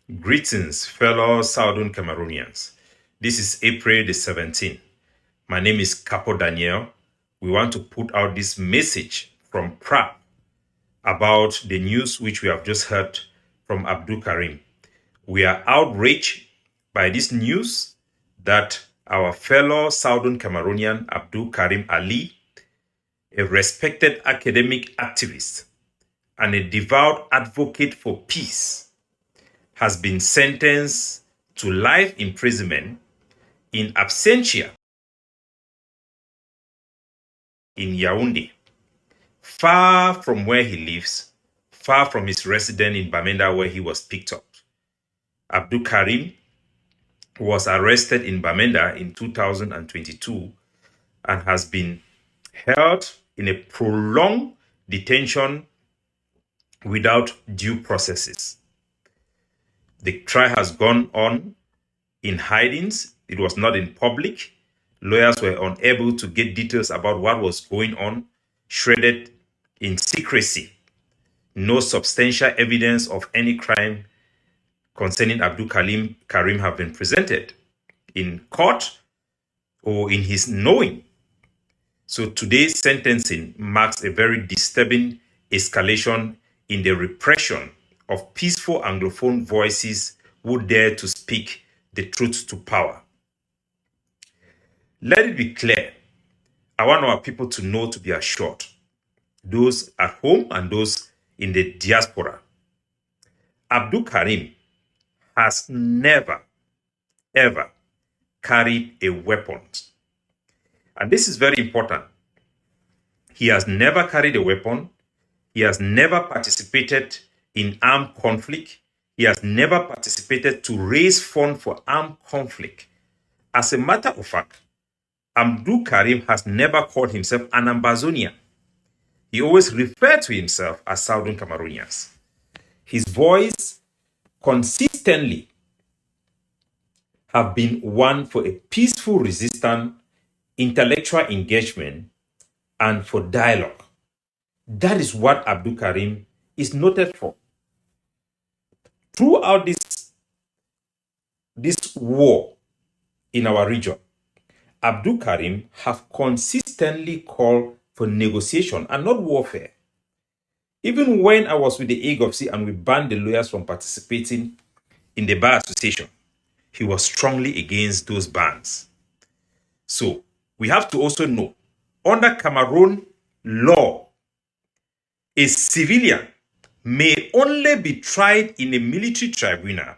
Greetings, fellow Southern Cameroonians. This is April the 17th. My name is Capo Daniel. We want to put out this message from PRAP about the news which we have just heard from Abdul Karim. We are outraged by this news that our fellow Southern Cameroonian Abdul Karim Ali, a respected academic activist and a devout advocate for peace, has been sentenced to life imprisonment in absentia in Yaoundé, far from where he lives, far from his residence in Bamenda where he was picked up. Abdul Karim was arrested in Bamenda in 2022 and has been held in a prolonged detention without due processes. The trial has gone on in hidings. It was not in public. Lawyers were unable to get details about what was going on, shredded in secrecy. No substantial evidence of any crime concerning Abdul Karim have been presented in court or in his knowing. So today's sentencing marks a very disturbing escalation in the repression of peaceful Anglophone voices who dare to speak the truth to power. Let it be clear, I want our people to know, to be assured, those at home and those in the diaspora. Abdul Karim has never, ever carried a weapon. And this is very important. He has never carried a weapon. He has never participated in armed conflict. He has never participated to raise funds for armed conflict. As a matter of fact, Abdul Karim has never called himself an Ambazonian. He always referred to himself as Southern Cameroonians. His voice consistently have been one for a peaceful resistance, intellectual engagement, and for dialogue. That is what Abdul Karim is noted for. Throughout this war in our region, Abdul Karim have consistently called for negotiation and not warfare. Even when I was with the AGOFC and we banned the lawyers from participating in the bar association, he was strongly against those bans. So we have to also know, under Cameroon law, a civilian may only be tried in a military tribunal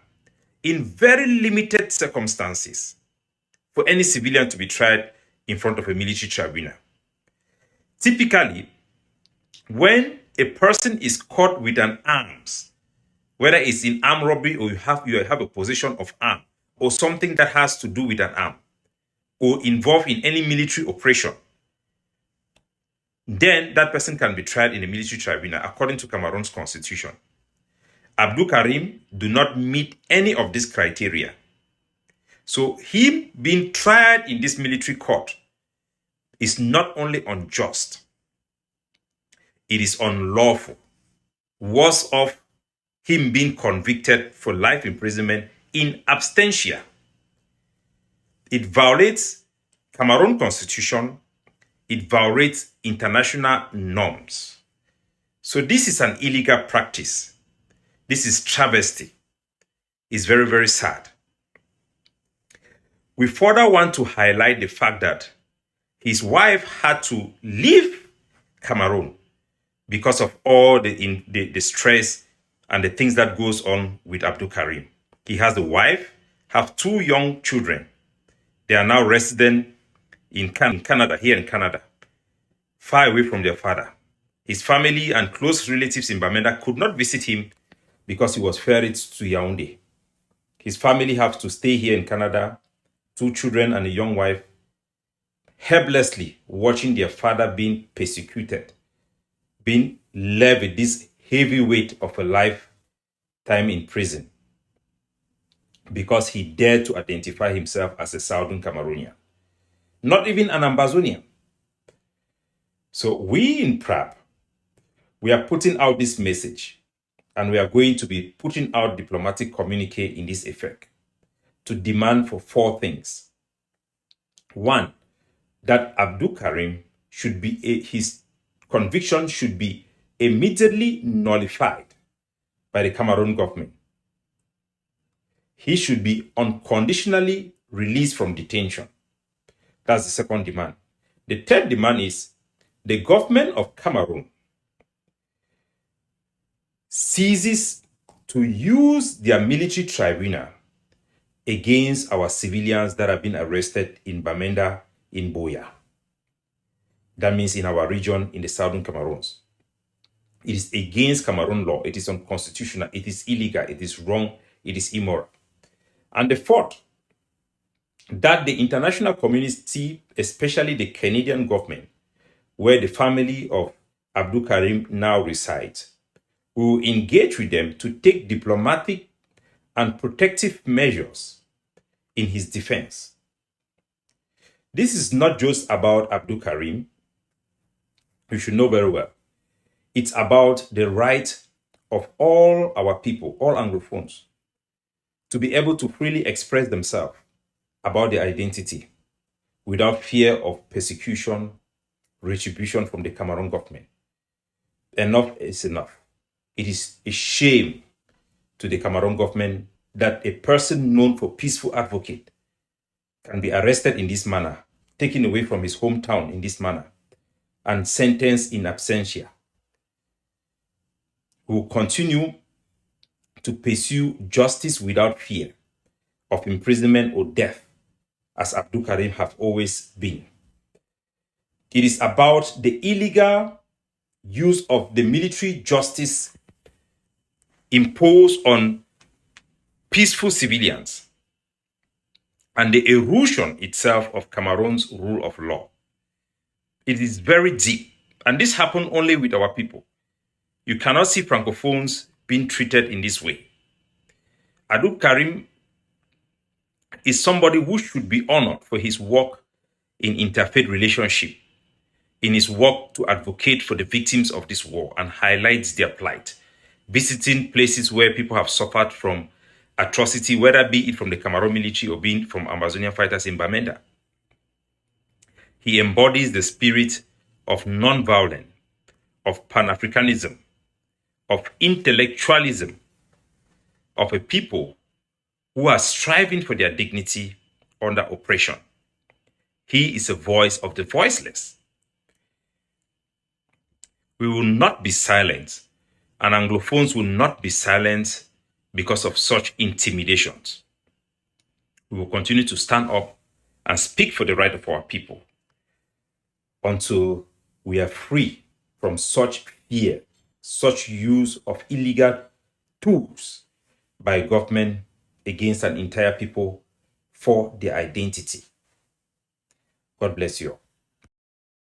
in very limited circumstances. For any civilian to be tried in front of a military tribunal. Typically, when a person is caught with an arms, whether it's in armed robbery or you have a possession of arm, or something that has to do with an arm, or involved in any military operation, then that person can be tried in a military tribunal according to Cameroon's constitution. Abdul Karim do not meet any of these criteria. So him being tried in this military court is not only unjust, it is unlawful. Worse off, him being convicted for life imprisonment in absentia. It violates Cameroon constitution, it violates international norms. So this is an illegal practice. This is travesty. It's very, very sad. We further want to highlight the fact that his wife had to leave Cameroon because of all the stress and the things that goes on with Abdul Karim. He has a wife, have two young children. They are now resident in Canada, here in Canada, far away from their father. His family and close relatives in Bamenda could not visit him because he was ferried to Yaoundé. His family have to stay here in Canada, two children and a young wife, helplessly watching their father being persecuted, being left with this heavy weight of a lifetime in prison because he dared to identify himself as a Southern Cameroonian, not even an Ambazonian. So we in PRAP, we are putting out this message and we are going to be putting out diplomatic communique in this effect to demand for 4 things. 1, that Abdul Karim should be his conviction should be immediately nullified by the Cameroon government. He should be unconditionally released from detention. That's the second demand. The third demand is the government of Cameroon ceases to use their military tribunal against our civilians that have been arrested in Bamenda, in Boya. That means in our region, in the southern Cameroons. It is against Cameroon law. It is unconstitutional. It is illegal. It is wrong. It is immoral. And the fourth, that the international community, especially the Canadian government, where the family of Abdul Karim now resides, will engage with them to take diplomatic and protective measures in his defense. This is not just about Abdul Karim. You should know very well. It's about the right of all our people, all Anglophones, to be able to freely express themselves about their identity without fear of persecution, retribution from the Cameroon government. Enough is enough. It is a shame to the Cameroon government that a person known for peaceful advocate can be arrested in this manner, taken away from his hometown in this manner, and sentenced in absentia. We will continue to pursue justice without fear of imprisonment or death, as Abdul Karim have always been. It is about the illegal use of the military justice imposed on peaceful civilians and the erosion itself of Cameroon's rule of law. It is very deep, and this happened only with our people. You cannot see Francophones being treated in this way. Abdul Karim is somebody who should be honored for his work in interfaith relationship, in his work to advocate for the victims of this war and highlights their plight, visiting places where people have suffered from atrocity, whether be it from the Cameroon military or being from Amazonian fighters in Bamenda. He embodies the spirit of non-violence, of Pan-Africanism, of intellectualism, of a people who are striving for their dignity under oppression. He is a voice of the voiceless. We will not be silent, and Anglophones will not be silent because of such intimidations. We will continue to stand up and speak for the right of our people until we are free from such fear, such use of illegal tools by government against an entire people for their identity. God bless you all.